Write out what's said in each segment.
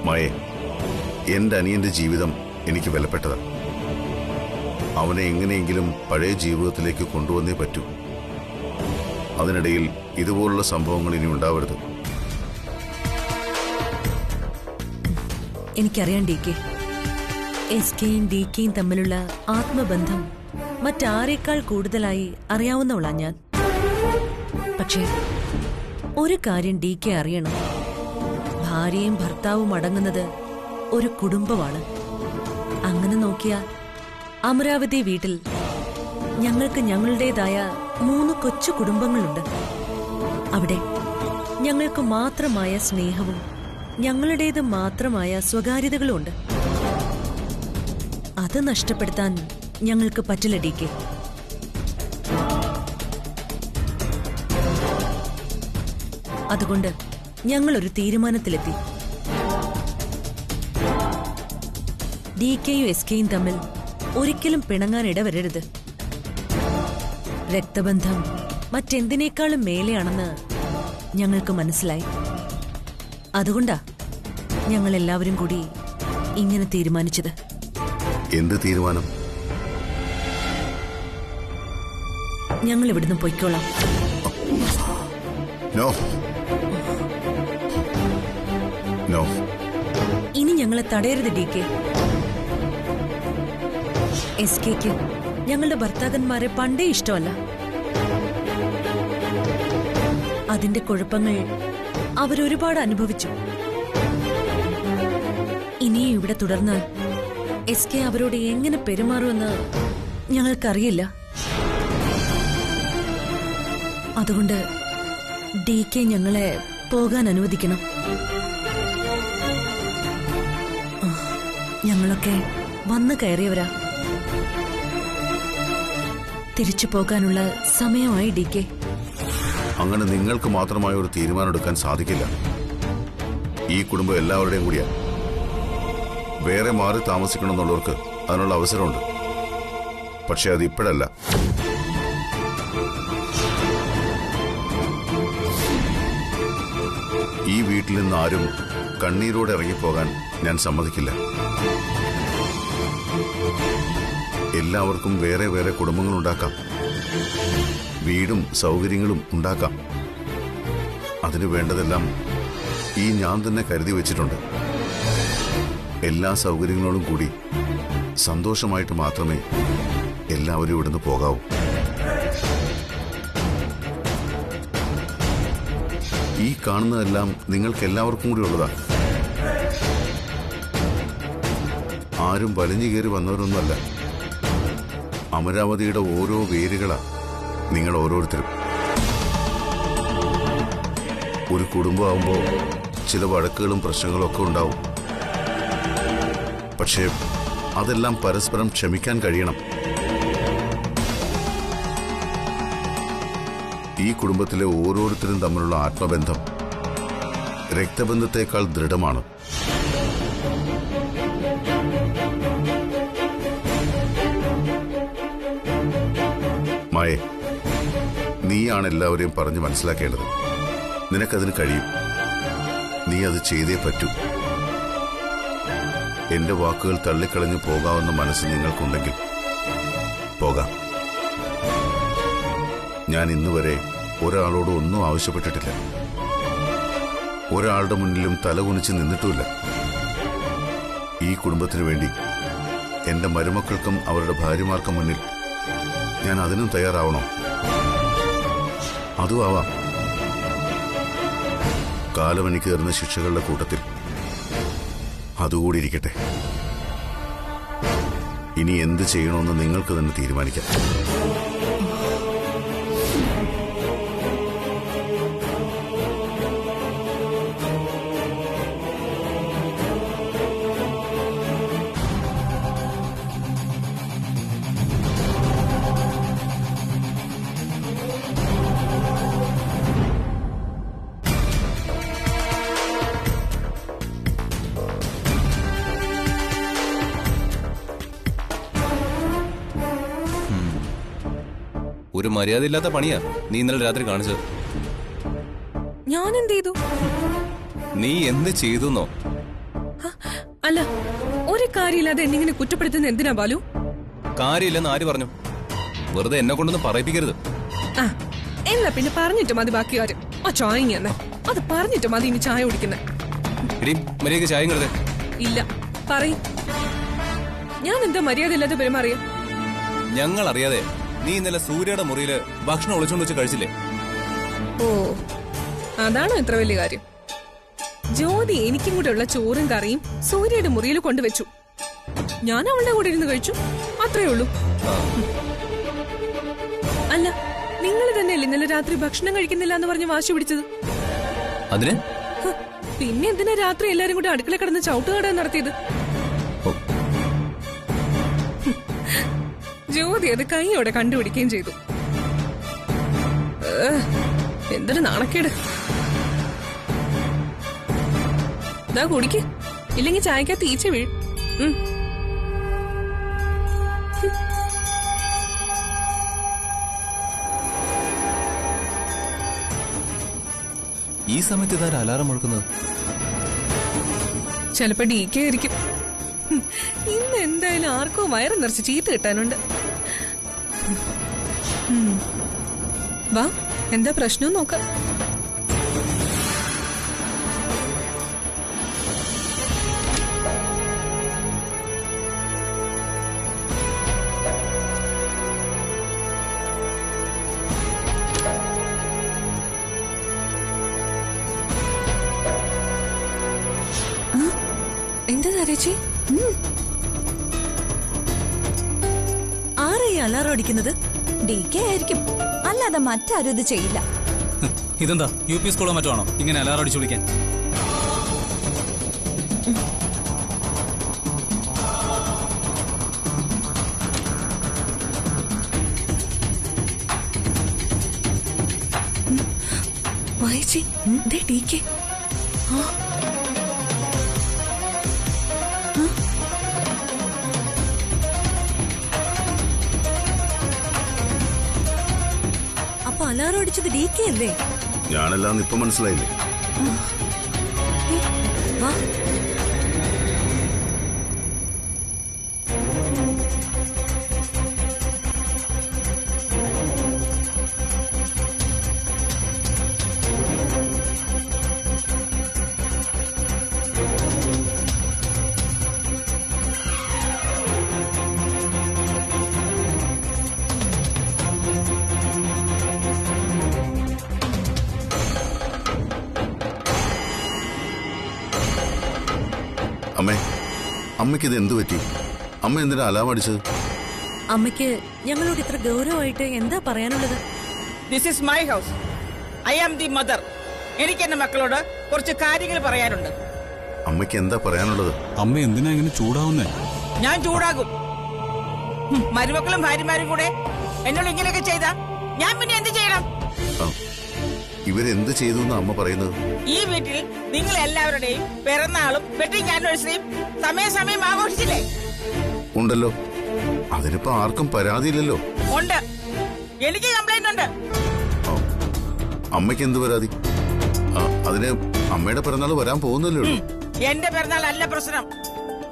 മായേ, എന്റെ അനിയന്റെ ജീവിതം എനിക്ക് വിലപ്പെട്ടതാണ്. അവനെ എങ്ങനെയെങ്കിലും പഴയ ജീവിതത്തിലേക്ക് കൊണ്ടുവന്നേ പറ്റൂ. അതിനിടയിൽ ഇതുപോലുള്ള സംഭവങ്ങൾ ഇനി ഉണ്ടാവരുത്. എനിക്കറിയാം ഡി കെ, എസ് കെയും ഡി കെയും തമ്മിലുള്ള ആത്മബന്ധം മറ്റാരേക്കാൾ കൂടുതലായി അറിയാവുന്നവളാ ഞാൻ. പക്ഷേ ഒരു കാര്യം ഡി കെ അറിയണം, ഭാര്യയും ഭർത്താവും അടങ്ങുന്നത് ഒരു കുടുംബമാണ്. അങ്ങനെ നോക്കിയാൽ അമരാവതി വീട്ടിൽ ഞങ്ങൾക്ക് ഞങ്ങളുടേതായ 3 കൊച്ചു കുടുംബങ്ങളുണ്ട്. അവിടെ ഞങ്ങൾക്ക് മാത്രമായ സ്നേഹവും ഞങ്ങളുടേത് മാത്രമായ സ്വകാര്യതകളുമുണ്ട്. അത് നഷ്ടപ്പെടുത്താൻ ഞങ്ങൾക്ക് പറ്റില്ല ഡി കെ. അതുകൊണ്ട് ഞങ്ങളൊരു തീരുമാനത്തിലെത്തി. ഡി കെയും എസ് കെയും തമ്മിൽ ഒരിക്കലും പിണങ്ങാൻ ഇടവരരുത്. രക്തബന്ധം മറ്റെന്തിനേക്കാളും മേലെയാണെന്ന് ഞങ്ങൾക്ക് മനസ്സിലായി. അതുകൊണ്ടാ ഞങ്ങൾ എല്ലാവരും കൂടി ഇങ്ങനെ തീരുമാനിച്ചത്. എന്ത് തീരുമാനം? ഞങ്ങൾ ഇവിടുന്ന് പൊയ്ക്കോളാം. നോ നോ, ഇനി ഞങ്ങളെ തടയരുത് ഡി കെ. എസ് കെക്ക് ഞങ്ങളുടെ ഭർത്താക്കന്മാരെ പണ്ടേ ഇഷ്ടമല്ല. അതിന്റെ കുഴപ്പങ്ങൾ അവരൊരുപാട് അനുഭവിച്ചു. ഇനിയും ഇവിടെ തുടർന്നാൽ എസ് കെ അവരോട് എങ്ങനെ പെരുമാറുമെന്ന് ഞങ്ങൾക്കറിയില്ല. അതുകൊണ്ട് ഡി കെ ഞങ്ങളെ പോകാൻ അനുവദിക്കണം. ഞങ്ങളൊക്കെ വന്നു കയറിയവരാ. തിരിച്ചു പോകാനുള്ള സമയമായി ഡി കെ. അങ്ങനെ നിങ്ങൾക്ക് മാത്രമായ ഒരു തീരുമാനം എടുക്കാൻ സാധിക്കില്ല. ഈ കുടുംബം എല്ലാവരുടെയും കൂടിയാ. വേറെ മാറി താമസിക്കണമെന്നുള്ളവർക്ക് അതിനുള്ള അവസരമുണ്ട്. പക്ഷെ അത് ഇപ്പോഴല്ല. ഈ വീട്ടിൽ നിന്ന് ആരും കണ്ണീരോടെ ഇറങ്ങിപ്പോകാൻ ഞാൻ സമ്മതിക്കില്ല. എല്ലാവർക്കും വേറെ വേറെ കുടുംബങ്ങൾ ഉണ്ടാക്കാം, വീടും സൗകര്യങ്ങളും ഉണ്ടാക്കാം. അതിനു വേണ്ടതെല്ലാം ഈ ഞാൻ തന്നെ കരുതി വെച്ചിട്ടുണ്ട്. എല്ലാ സൗകര്യങ്ങളോടും കൂടി സന്തോഷമായിട്ട് മാത്രമേ എല്ലാവരും ഇവിടുന്ന് പോകാവൂ. ഈ കാണുന്നതെല്ലാം നിങ്ങൾക്ക് എല്ലാവർക്കും കൂടി ഉള്ളതാണ്. ആരും വലിഞ്ഞു കയറി വന്നവരൊന്നുമല്ല. അമരാവതിയുടെ ഓരോ വേരുകളാ നിങ്ങൾ ഓരോരുത്തരും. ഒരു കുടുംബമാകുമ്പോൾ ചില വഴക്കുകളും പ്രശ്നങ്ങളും ഒക്കെ ഉണ്ടാവും. പക്ഷേ അതെല്ലാം പരസ്പരം ക്ഷമിക്കാൻ കഴിയണം. ഈ കുടുംബത്തിലെ ഓരോരുത്തരും തമ്മിലുള്ള ആത്മബന്ധം രക്തബന്ധത്തേക്കാൾ ദൃഢമാണ്. മായേ, നീയാണ് എല്ലാവരെയും പറഞ്ഞ് മനസ്സിലാക്കേണ്ടത്. നിനക്കതിന് കഴിയും. നീ അത് ചെയ്തേ പറ്റൂ. എന്റെ വാക്കുകൾ തള്ളിക്കളഞ്ഞു പോകാവുന്ന മനസ്സ് നിങ്ങൾക്കുണ്ടെങ്കിൽ പോകാം. ഞാൻ ഇന്നുവരെ ഒരാളോടും ഒന്നും ആവശ്യപ്പെട്ടിട്ടില്ല. ഒരാളുടെ മുന്നിലും തലകുനിച്ച് നിന്നിട്ടുമില്ല. ഈ കുടുംബത്തിനു വേണ്ടി എന്റെ മരുമക്കൾക്കും അവരുടെ ഭാര്യമാർക്കും മുന്നിൽ ഞാൻ അതിനും തയ്യാറാവണോ? അതും ആവാം. കാലം എനിക്ക് തരുന്ന ശിക്ഷകളുടെ കൂട്ടത്തിൽ അതുകൂടി ഇരിക്കട്ടെ. ഇനി എന്ത് ചെയ്യണമെന്ന് നിങ്ങൾക്ക് തന്നെ തീരുമാനിക്കാം. ഒരു മര്യാദയില്ലാത്ത പണിയാ നീ ഇന്നലെ രാത്രി കാണിച്ചത്. ഞാൻ എന്ത് ചെയ്തു? നീ എന്ത് ചെയ്തുന്നോ? അല്ല, ഒരു കാര്യമില്ലാതെ എന്നിങ്ങനെ കുറ്റപ്പെടുത്തുന്ന എന്തിനാ ബാലു? കാര്യമില്ലെന്ന് ആര് പറഞ്ഞു? വെറുതെ എന്നെ കൊണ്ടൊന്നും പറയിപ്പിക്കരുത്. ആ, എന്നാ പിന്നെ പറഞ്ഞിട്ട് മതി ബാക്കി കാര്യം. ആ ചായ തന്നെ, അത് പറഞ്ഞിട്ട് മതി ഇനി ചായ കുടിക്കുന്നത്. ഇടി മര്യാദയ്ക്ക് ചായം കരുതേ. ഇല്ല, പറയും. ഞാൻ എന്താ മര്യാദ ഇല്ലാതെ പെരുമാറിയ? ഞങ്ങൾ അറിയാതെ നീ ഇന്നലെ സൂര്യയുടെ മുറിയില് ഭക്ഷണം ഒളിച്ചോണ്ട് വെച്ച് കഴിച്ചില്ലേ? ഓ, അതാണോ ഇത്ര വലിയ കാര്യം? ജ്യോതി എനിക്കും കൂടെ ഉള്ള ചോറും കറിയും സൂര്യയുടെ മുറിയിൽ കൊണ്ടുവച്ചു. ഞാൻ അവളുടെ കൂടെ ഇരുന്ന് കഴിച്ചു, അത്രേ ഉള്ളൂ. അല്ല, നിങ്ങൾ തന്നെയല്ലേ ഇന്നലെ രാത്രി ഭക്ഷണം കഴിക്കുന്നില്ല എന്ന് പറഞ്ഞ് വാശി പിടിച്ചത്? അതിന് ഹ്, പിന്നെ എന്തിനാ രാത്രി എല്ലാരും കൂടെ അടുക്കള കിടന്ന് ചവിട്ടുകട നടത്തിയത്? ജ്യോതി അത് കൈയോടെ കണ്ടുപിടിക്കുകയും ചെയ്തു. എന്തൊരു നാണക്കേട്. ദാ കുടിക്ക്, ഇല്ലെങ്കിൽ ചായക്കകത്ത് ഈച്ച വീഴും. ഈ സമയത്ത് ഇതാരും അലാറം മുഴക്കുന്നത്? ചിലപ്പോ DK ആയിരിക്കും. ഇന്ന് എന്തായാലും ആർക്കോ വയറ് നിറച്ച് ചീത്ത കിട്ടാനുണ്ട്. വാ, എന്താ പ്രശ്നം നോക്കാം. എന്താ ചേച്ചി? ആരാ ഈ അലാറം അടിക്കുന്നത്? DK ആയിരിക്കും, അല്ലാതെ മറ്റാരും ഇത് ചെയ്യില്ല. ഇതെന്താ UP സ്കൂളോ മറ്റോ ആണോ ഇങ്ങനെ അലാറം അടിച്ചു വിളിക്കാൻ? വായിച്ചി, DK. അപ്പൊ അലാറം അടിച്ചത് DK അല്ലേ? ഞാനെല്ലാം ഇപ്പൊ മനസ്സിലായില്ലേ? വാ. അമ്മേ, അമ്മയ്ക്ക് ഇത് എന്തു പറ്റി? അമ്മ എന്തിനാ അലാം അടിച്ചത്? അമ്മയ്ക്ക് ഞങ്ങളോട് ഇത്ര ഗൗരവമായിട്ട് എന്താ പറയാനുള്ളത്? This is my house. I am the mother. എനിക്ക് എന്റെ മക്കളോട് കുറച്ച് കാര്യങ്ങൾ പറയാനുണ്ട്. അമ്മയ്ക്ക് എന്താ പറയാനുള്ളത്? അമ്മ എന്തിനാ ഇങ്ങനെ ചൂടാവുന്നേ? ഞാൻ ചൂടാകും. മരുമക്കളും ഭാര്യമാരും കൂടെ എന്നോട് ഇങ്ങനെയൊക്കെ ചെയ്താ ഞാൻ പിന്നെ എന്ത് ചെയ്യണം? ആ, ഇവരെന്ത് ചെയ്തു എന്ന് അമ്മ പറയുന്നത്? ഈ വീട്ടിൽ നിങ്ങൾ എല്ലാവരുടെയും പിറന്നാളും വെഡിങ് ആനിവേഴ്സറിയും സമയം ആഘോഷിച്ചില്ലേ? ഉണ്ടല്ലോ. അതിനിപ്പോ ആർക്കും പരാതിയില്ലല്ലോ. ഉണ്ട്, എനിക്ക് കംപ്ലൈന്റ് ഉണ്ട്. ആ, അമ്മയ്ക്ക് എന്ത് പരാതി? ആ, അതിന് അമ്മയുടെ പിറന്നാൾ വരാൻ പോകുന്നല്ലേ ഉള്ളൂ. എന്റെ പിറന്നാൾ അല്ല പ്രശ്നം.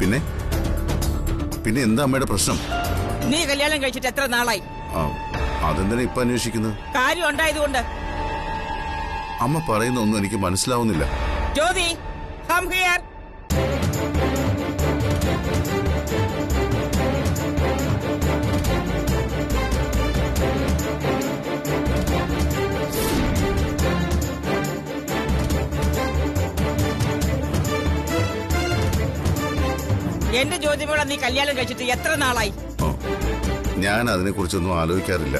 പിന്നെ പിന്നെ എന്താ അമ്മയുടെ പ്രശ്നം? നീ കല്യാണം കഴിച്ചിട്ട് എത്ര നാളായി? ആ, അതെന്തിനാ ഇപ്പൊ അന്വേഷിക്കുന്നത്? കാര്യം ഉണ്ടായതുകൊണ്ട്. അമ്മ പറയുന്ന ഒന്നും എനിക്ക് മനസ്സിലാവുന്നില്ല. Jyoti, come here. എന്റെ ജ്യോതിമോളെ നീ കല്യാണം കഴിച്ചിട്ട് എത്ര നാളായി? ആ, ഞാൻ അതിനെ കുറിച്ചൊന്നും ആലോചിക്കാറില്ല.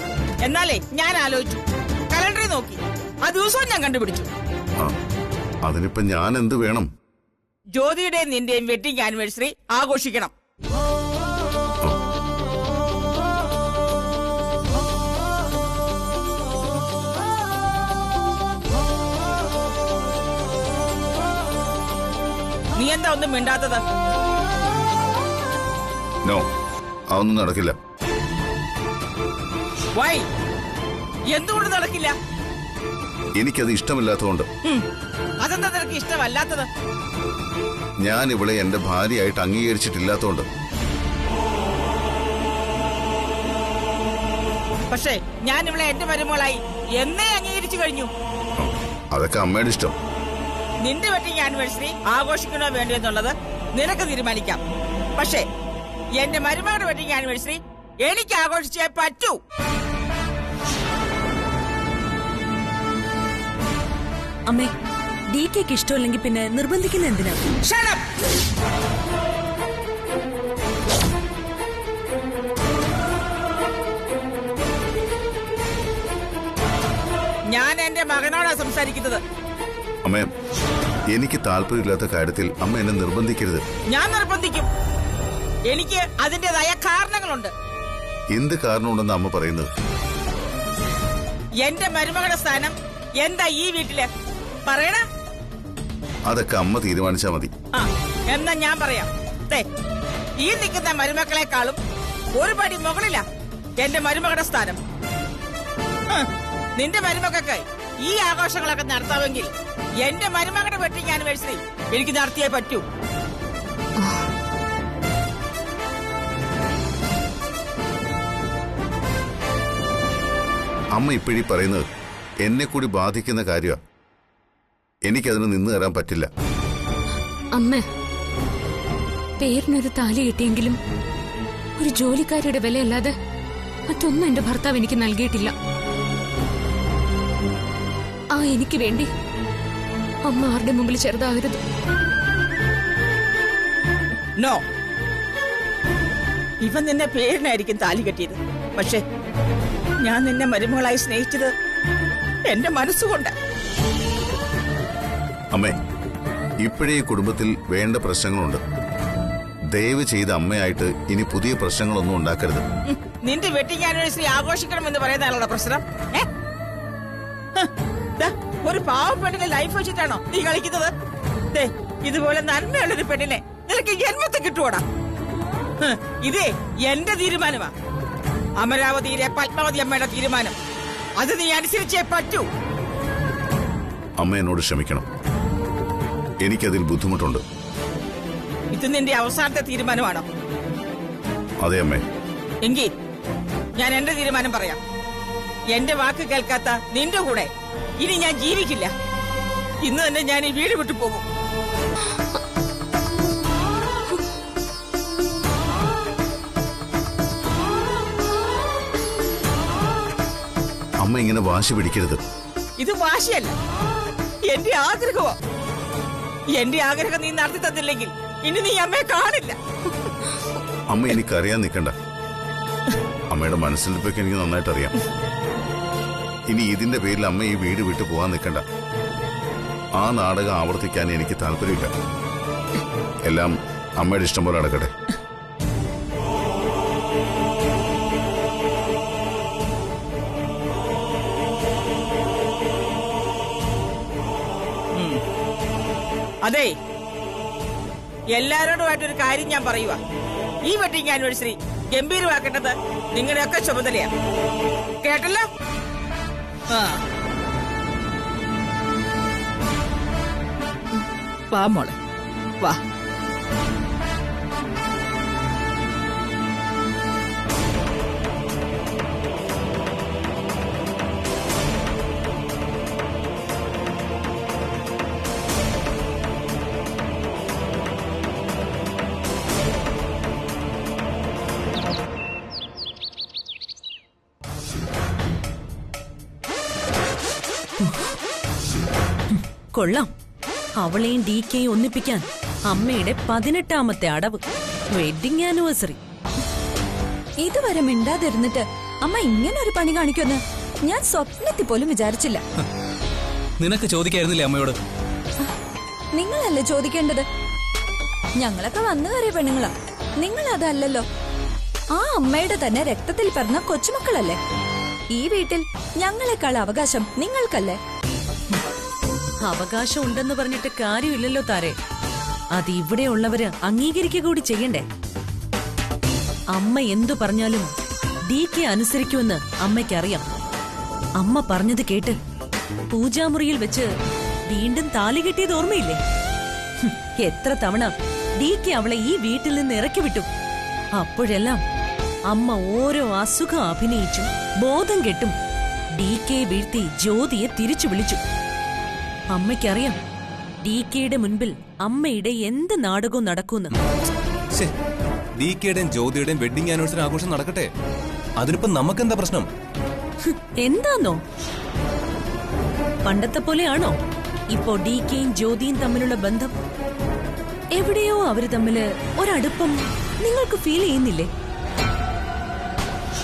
എന്നാലേ ഞാൻ ആലോചിച്ചു, കലണ്ടറിൽ നോക്കി, ആ ദിവസവും ഞാൻ കണ്ടുപിടിച്ചു. ആ, അതിനിപ്പോ ഞാൻ എന്ത് വേണം? ജ്യോതിയുടെയും നിന്റെയും വെഡിങ് ആനിവേഴ്സറി ആഘോഷിക്കണം. നീ എന്താ ഒന്നും മിണ്ടാത്തത്? നോ, അതൊന്നും നടക്കില്ല. വൈ? എന്തുകൊണ്ട് നടക്കില്ല? എനിക്കത് ഇഷ്ടമില്ലാത്തതുകൊണ്ട്. അതെന്താ നിനക്ക് ഇഷ്ടമല്ലാത്തത്? ഞാൻ ഇവളെ എന്റെ ഭാര്യയായിട്ട് അംഗീകരിച്ചിട്ടില്ലാത്തതുകൊണ്ട്. പക്ഷേ ഞാൻ ഇവളെ എന്റെ മരുമകളായി എന്നേ അംഗീകരിച്ചു കഴിഞ്ഞു. അതൊക്കെ അമ്മയുടെ ഇഷ്ടം. നിന്റെ വെഡിങ് ആനിവേഴ്സറി ആഘോഷിക്കണോ വേണ്ടോ എന്നുള്ളത് നിനക്ക് തീരുമാനിക്കാം. പക്ഷേ എന്റെ മരുമകളുടെ വെഡിങ് ആനിവേഴ്സറി എനിക്ക് ആഘോഷിച്ചേ പറ്റൂ. അമ്മേ, ഡി കെക്ക് ഇഷ്ടമല്ലെങ്കിൽ പിന്നെ നിർബന്ധിക്കുന്ന എന്തിനാ? Shut up! ഞാൻ എന്റെ മകനോടാ സംസാരിക്കുന്നത്. അമ്മേ, എനിക്ക് താല്പര്യമില്ലാത്ത കാര്യത്തിൽ അമ്മ എന്നെ നിർബന്ധിക്കരുത്. ഞാൻ നിർബന്ധിക്കും. എനിക്ക് അതിന്റേതായ കാരണങ്ങളുണ്ട്. എന്ത് കാരണമുണ്ടെന്ന് അമ്മ പറയുന്നത്? എന്റെ മരുമകളുടെ സ്ഥാനം എന്താ ഈ വീട്ടില്? പറയണ. അതൊക്കെ അമ്മ തീരുമാനിച്ചാ മതി. ആ, എന്നാ ഞാൻ പറയാം. ദേ, ഈ നിൽക്കുന്ന മരുമക്കളെക്കാളും ഒരു പടി മുകളിലാ എന്റെ മരുമകളുടെ സ്ഥാനം. നിന്റെ മരുമക്കൾക്ക് ഈ ആഘോഷങ്ങളൊക്കെ നടത്താമെങ്കിൽ എന്റെ മരുമകളുടെ വെഡിങ് ആനിവേഴ്സറി എനിക്ക് നടത്തിയേ പറ്റൂ. അമ്മ ഇപ്പോഴീ പറയുന്നത് എന്നെ കൂടി ബാധിക്കുന്ന കാര്യമാ. എനിക്കതിന് നിന്ന് തരാൻ പറ്റില്ല. അമ്മ, പേരിനൊരു താലി കിട്ടിയെങ്കിലും ഒരു ജോലിക്കാരിയുടെ വിലയല്ലാതെ മറ്റൊന്നും എന്റെ ഭർത്താവ് എനിക്ക് നൽകിയിട്ടില്ല. ആ എനിക്ക് വേണ്ടി അമ്മ ആരുടെ മുമ്പിൽ ചെറുതാകരുത്. നോ, ഇവൻ നിന്നെ പേരിനായിരിക്കും താലി കെട്ടിയത്. പക്ഷെ ഞാൻ നിന്നെ മരുമകളായി സ്നേഹിച്ചത് എന്റെ മനസ്സുകൊണ്ട്. അമ്മേ, ഇപ്പോഴേ ഈ കുടുംബത്തിൽ വേണ്ട പ്രശ്നങ്ങളുണ്ട്. ദയവ് ചെയ്ത് അമ്മയായിട്ട് ഇനി പുതിയ പ്രശ്നങ്ങളൊന്നും ഉണ്ടാക്കരുത്. നിന്റെ വെഡിങ് ആനിവേഴ്സറി ആഘോഷിക്കണമെന്ന് പറയുന്നതാണോ പ്രശ്നം? ഒരു പാവപ്പെണ്ണിന്റെ ലൈഫ് വെച്ചിട്ടാണോ നീ കളിക്കുന്നത്? ഇതുപോലെ നന്മയുള്ളൊരു പെണ്ണിനെ നിനക്ക് ജന്മത്തെ കിട്ടുവോടാ? ഇതേ എന്റെ തീരുമാനമാ. അമരാവതിയിലെ പത്മാവതി അമ്മയുടെ തീരുമാനം. അത് നീ അനുസരിച്ചേ പറ്റൂ. അമ്മ എന്നോട് ക്ഷമിക്കണം. എനിക്കതിൽ ബുദ്ധിമുട്ടുണ്ട്. ഇത് നിന്റെ അവസാനത്തെ തീരുമാനമാണോ? അതെ അമ്മേ. എങ്കിൽ ഞാൻ എന്റെ തീരുമാനം പറയാം. എന്റെ വാക്ക് കേൾക്കാത്ത നിന്റെ കൂടെ ഇനി ഞാൻ ജീവിക്കില്ല. ഇന്ന് തന്നെ ഞാൻ ഈ വീട് വിട്ടു പോകും. അമ്മ ഇങ്ങനെ വാശി പിടിക്കരുത്. ഇത് വാശിയല്ല, എന്റെ ആഗ്രഹമോ. എന്റെ ആഗ്രഹം നീ നടത്തി തന്നില്ലെങ്കിൽ ഇനി നീ അമ്മയെ കാണില്ല. അമ്മ എനിക്കറിയാൻ നിൽക്കണ്ട. അമ്മയുടെ മനസ്സിലിപ്പൊക്കെ എനിക്ക് നന്നായിട്ട് അറിയാം. ഇനി ഇതിന്റെ പേരിൽ അമ്മ ഈ വീട് വിട്ടു പോകാൻ നിൽക്കണ്ട. ആ നാടകം ആവർത്തിക്കാൻ എനിക്ക് താല്പര്യമില്ല. എല്ലാം അമ്മയുടെ ഇഷ്ടം പോലെ നടക്കട്ടെ. അതെ, എല്ലാരോടുമായിട്ടൊരു കാര്യം ഞാൻ പറയുക. ഈ വെഡിങ് ആനിവേഴ്സറി ഗംഭീരമാക്കേണ്ടത് നിങ്ങളുടെയൊക്കെ ചുമതലയാ. കേട്ടല്ലോ? വാ മോളെ, വാ. കൊള്ളാം. അവളെയും ഡി കെയും ഒന്നിപ്പിക്കാൻ അമ്മയുടെ 18ാമത്തെ അടവ്. Wedding anniversary. ഇതുവരെ മിണ്ടാതിരുന്നിട്ട് അമ്മ ഇങ്ങനെ ഒരു പണി കാണിക്കുമെന്ന് ഞാൻ സ്വപ്നത്തിൽ പോലും വിചാരിച്ചില്ല. നിനക്ക് ചോദിക്കായിരുന്നില്ലേ അമ്മയോട്? നിങ്ങളല്ലേ ചോദിക്കേണ്ടത്? ഞങ്ങളൊക്കെ വന്നു കയറിയ പെണ്ണുങ്ങളാ. നിങ്ങൾ അതല്ലല്ലോ. ആ അമ്മയുടെ തന്നെ രക്തത്തിൽ പിറന്ന കൊച്ചുമക്കളല്ലേ. ഈ വീട്ടിൽ ഞങ്ങളെക്കാൾ അവകാശം നിങ്ങൾക്കല്ലേ? അവകാശം ഉണ്ടെന്ന് പറഞ്ഞിട്ട് കാര്യമില്ലല്ലോ താരെ. അത് ഇവിടെയുള്ളവര് അംഗീകരിക്കുക കൂടി ചെയ്യണ്ടേ? അമ്മ എന്തു പറഞ്ഞാലും ഡി കെ അനുസരിക്കുമെന്ന് അമ്മയ്ക്കറിയാം. അമ്മ പറഞ്ഞത് കേട്ട് പൂജാമുറിയിൽ വെച്ച് വീണ്ടും താലി കെട്ടിയത് ഓർമ്മയില്ലേ? എത്ര തവണ DK അവളെ ഈ വീട്ടിൽ നിന്ന് ഇറക്കി വിട്ടു. അപ്പോഴെല്ലാം അമ്മ ഓരോ അസുഖം അഭിനയിച്ചും ബോധം കെട്ടും DK വീഴ്ത്തി ജ്യോതിയെ തിരിച്ചു വിളിച്ചു. അമ്മയ്ക്കറിയാം DKയുടെ മുൻപിൽ അമ്മയുടെ എന്ത് നാടകവും നടക്കൂന്ന്. DKയുടെയും ജ്യോതിയുടെയും വെഡിങ് ആനിവേഴ്സറി ആഘോഷം നടക്കട്ടെ. അതിനിപ്പോ നമുക്കെന്താ പ്രശ്നം? എന്താന്നോ? പണ്ടത്തെ പോലെയാണോ ഇപ്പോ DKയും ജ്യോതിയും തമ്മിലുള്ള ബന്ധം? എവിടെയോ അവര് തമ്മില് ഒരടുപ്പം നിങ്ങൾക്ക് ഫീൽ ചെയ്യുന്നില്ലേ?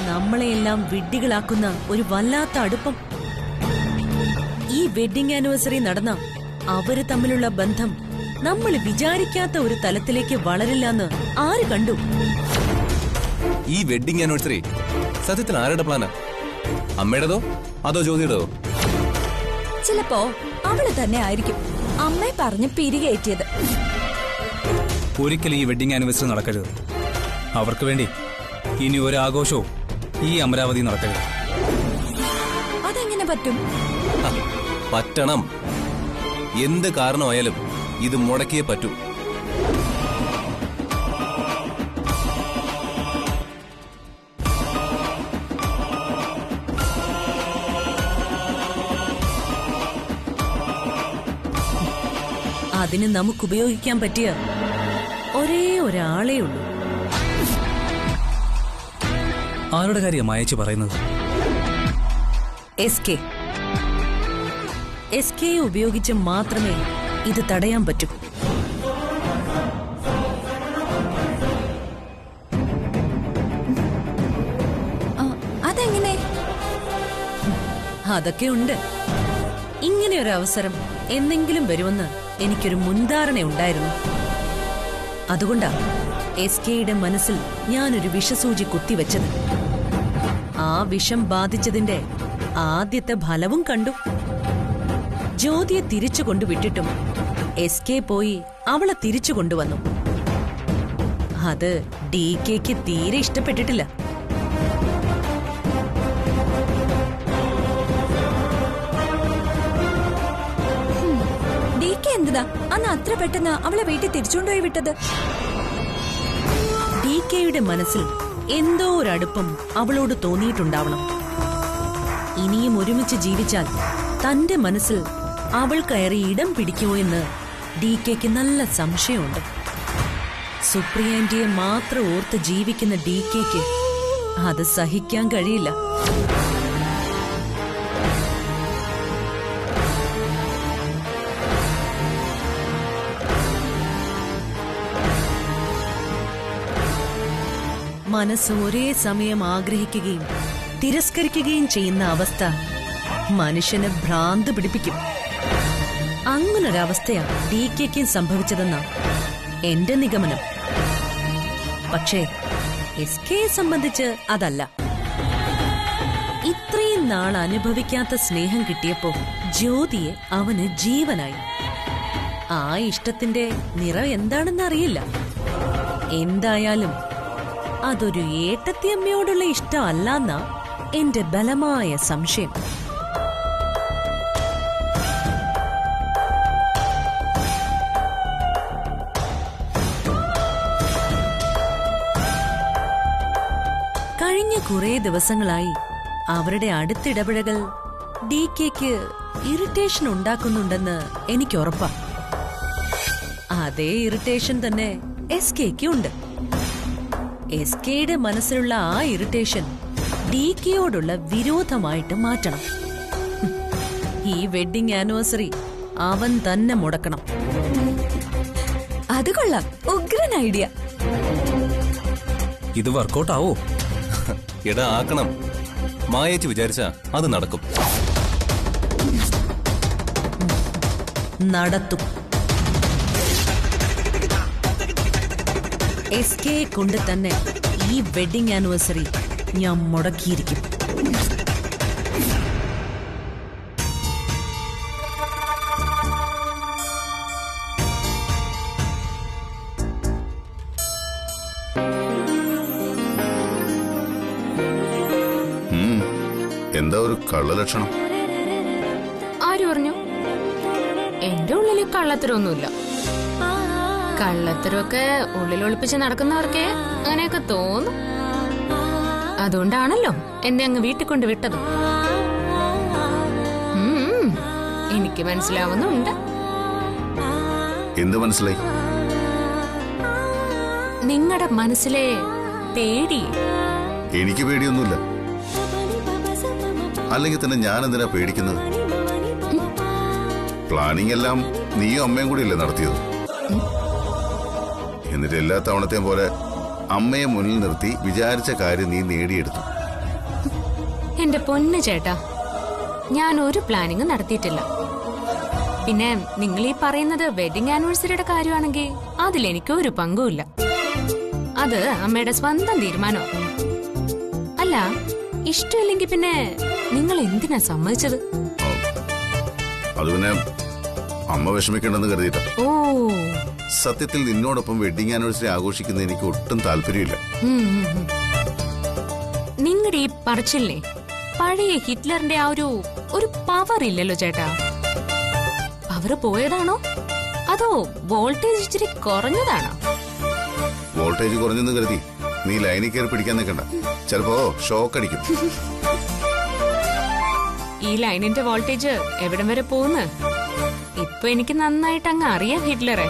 നമ്മളെയെല്ലാം വിഡ്ഢികളാക്കുന്ന ഒരു വല്ലാത്ത അടുപ്പം. ഈ വെഡിങ് ആനിവേഴ്സറി നടന്ന അവര് തമ്മിലുള്ള ബന്ധം നമ്മൾ വിചാരിക്കാത്ത ഒരു തലത്തിലേക്ക് വളരില്ലെന്ന് ആര് കണ്ടു? ഈ വെഡിങ് ആനിവേഴ്സറി സത്യത്തിൽ ആരുടെ പ്ലാനാ? അമ്മയുടേതോ അതോ ജ്യോതിയുടേതോ? ചിലപ്പോ അവള് തന്നെ ആയിരിക്കും അമ്മയെ പറഞ്ഞ് പിരികേറ്റിയത്. ഒരിക്കലും ഈ വെഡിങ് ആനിവേഴ്സറി നടക്കരുത്. അവർക്ക് വേണ്ടി ഇനി ഒരു ആഘോഷവും ഈ അമരാവതി നടക്കരുത്. അതെങ്ങനെ പറ്റും? പറ്റണം. എന്ത് കാരണമായാലും ഇത് മുടക്കിയേ പറ്റൂ. അതിന് നമുക്ക് ഉപയോഗിക്കാൻ പറ്റിയ ഒരേ ഒരാളേ ഉള്ളൂ. ആരുടെ കാര്യം മായച്ചു പറയുന്നത്? SK ഉപയോഗിച്ച് മാത്രമേ ഇത് തടയാൻ പറ്റൂ. അതെങ്ങനെ? അതൊക്കെ ഉണ്ട്. ഇങ്ങനെ ഒരു അവസരം എന്നെങ്കിലും വരുമെന്ന് എനിക്കൊരു മുൻധാരണയുണ്ടായിരുന്നു. അതുകൊണ്ടാ SKയുടെ മനസ്സിൽ ഞാനൊരു വിഷസൂചി കുത്തിവെച്ചത്. ആ വിഷം ബാധിച്ചതിന്റെ ആദ്യത്തെ ഫലവും കണ്ടു. ജ്യോതിയെ തിരിച്ചു കൊണ്ടുവിട്ടിട്ടും SK പോയി അവളെ തിരിച്ചു കൊണ്ടുവന്നു. അത് DKക്ക് തീരെ ഇഷ്ടപ്പെട്ടിട്ടില്ല. DK എന്തിനാ അന്ന് അത്ര പെട്ടെന്ന് അവളെ വീട്ടിൽ തിരിച്ചുകൊണ്ടുപോയി വിട്ടത്? DKയുടെ മനസ്സിൽ എന്തോ ഒരടുപ്പം അവളോട് തോന്നിയിട്ടുണ്ടാവണം. ഇനിയും ഒരുമിച്ച് ജീവിച്ചാൽ തന്റെ മനസ്സിൽ അവൾ കയറി ഇടം പിടിക്കുമോ എന്ന് DKക്ക് നല്ല സംശയമുണ്ട്. സുപ്രിയാന്റിയെ മാത്രം ഓർത്ത് ജീവിക്കുന്ന DKക്ക് അത് സഹിക്കാൻ കഴിയില്ല. മനസ്സ് ഒരേ സമയം ആഗ്രഹിക്കുകയും തിരസ്കരിക്കുകയും ചെയ്യുന്ന അവസ്ഥ മനുഷ്യന് ഭ്രാന്ത് പിടിപ്പിക്കും. അങ്ങനൊരവസ്ഥയാ DKക്ക് സംഭവിച്ചതെന്നാ എന്റെ നിഗമനം. പക്ഷേ SKയെ സംബന്ധിച്ച് അതല്ല. ഇത്രയും നാൾ അനുഭവിക്കാത്ത സ്നേഹം കിട്ടിയപ്പോ ജ്യോതിയെ അവന് ജീവനായി. ആ ഇഷ്ടത്തിന്റെ നിറം എന്താണെന്ന് അറിയില്ല. എന്തായാലും അതൊരു ഏട്ടത്തിയമ്മയോടുള്ള ഇഷ്ടമല്ലെന്നാ എന്റെ ബലമായ സംശയം. കഴിഞ്ഞ കുറേ ദിവസങ്ങളായി അവരുടെ അടുത്തിടപഴകൽ DKക്ക് ഇറിറ്റേഷൻ ഉണ്ടാക്കുന്നുണ്ടെന്ന് എനിക്കുറപ്പാ. അതേ ഇറിറ്റേഷൻ തന്നെ SKക്ക് ഉണ്ട്. SKയുടെ മനസ്സിലുള്ള ആ ഇറിറ്റേഷൻ DKയോടുള്ള വിരോധമായിട്ട് മാറ്റണം. ഈ വെഡിങ് ആനിവേഴ്സറി അവൻ തന്നെ മുടക്കണം. അത് കൊള്ളാം, ഉഗ്രൻ ഐഡിയ. ഇത് വർക്കൗട്ട് ആവോ? എടാ ആക്കണം. മായേച്ചി വിചാരിച്ചാ അത് നടക്കും. നടത്തും. SKയെ കൊണ്ട് തന്നെ ഈ വെഡിങ് ആനിവേഴ്സറി ഞാൻ മുടക്കിയിരിക്കും. എന്താ ഒരു കള്ളലക്ഷണം? വലിയ കള്ളത്തരമൊന്നുമില്ല. കള്ളത്തരമൊക്കെ ഉള്ളിലൊളിപ്പിച്ച് നടക്കുന്നവർക്കേ അങ്ങനെയൊക്കെ തോന്നും. അതുകൊണ്ടാണല്ലോ എന്നെ അങ്ങ് വീട്ടിൽ കൊണ്ട് വിട്ടത്. എനിക്ക് മനസ്സിലാവുന്നുണ്ട്. എന്ത് മനസ്സിലായി? നിങ്ങളുടെ മനസ്സിലെ പേടി. എനിക്ക് പേടിയൊന്നുമില്ല. അല്ലെങ്കിൽ തന്നെ ഞാൻ എന്തിനാ പേടിക്കുന്നത്? പ്ലാനിങ് എല്ലാം നീയും അമ്മയും കൂടിയല്ലേ നടത്തിയത്. എന്നിട്ട് എല്ലാ തവണത്തെയും പോലെ അമ്മയെ മുന്നിൽ നിർത്തി വിചാരിച്ച കാര്യം നീ നേടിയെടുത്തു. എന്റെ പൊന്നു ചേട്ടാ, ഞാൻ ഒരു പ്ലാനിങ് നടത്തിയിട്ടില്ല. പിന്നെ നിങ്ങൾ ഈ പറയുന്നത് വെഡിങ് ആനിവേഴ്സറിയുടെ കാര്യമാണെങ്കിൽ അതിലെനിക്ക് ഒരു പങ്കുമില്ല. അത് അമ്മയുടെ സ്വന്തം തീരുമാനമാണ്. അല്ല, ഇഷ്ടമില്ലെങ്കിൽ പിന്നെ നിങ്ങൾ എന്തിനാ സമ്മതിച്ചത്? അത് പിന്നെ അമ്മ വിഷമിക്കണ്ടെന്ന് കരുതിയിട്ടാ. ഓ, സത്യത്തിൽ നിന്നോടൊപ്പം വെഡിങ് ആനിവേഴ്സറി ആഘോഷിക്കുന്നത് എനിക്ക് ഒട്ടും താല്പര്യമില്ല. നിങ്ങളുടെ ഈ പറച്ചില്ലേ പഴയ ഹിറ്റ്ലറിന്റെ ആ ഒരു പവർ ഇല്ലല്ലോ ചേട്ടാ. പവർ പോയതാണോ അതോ വോൾട്ടേജ് ഇച്ചിരി കുറഞ്ഞതാണോ? വോൾട്ടേജ് കുറഞ്ഞെന്ന് കരുതി നീ ലൈനിൽ കയറി പിടിക്കാൻ നിൽക്കണ്ട. ചിലപ്പോ ഷോക്ക് അടിക്കും. ഈ ലൈനിന്റെ വോൾട്ടേജ് എവിടം വരെ പോകുന്നു ഇപ്പൊ എനിക്ക് നന്നായിട്ട് അങ്ങ് അറിയാം ഹിറ്റ്ലറെ.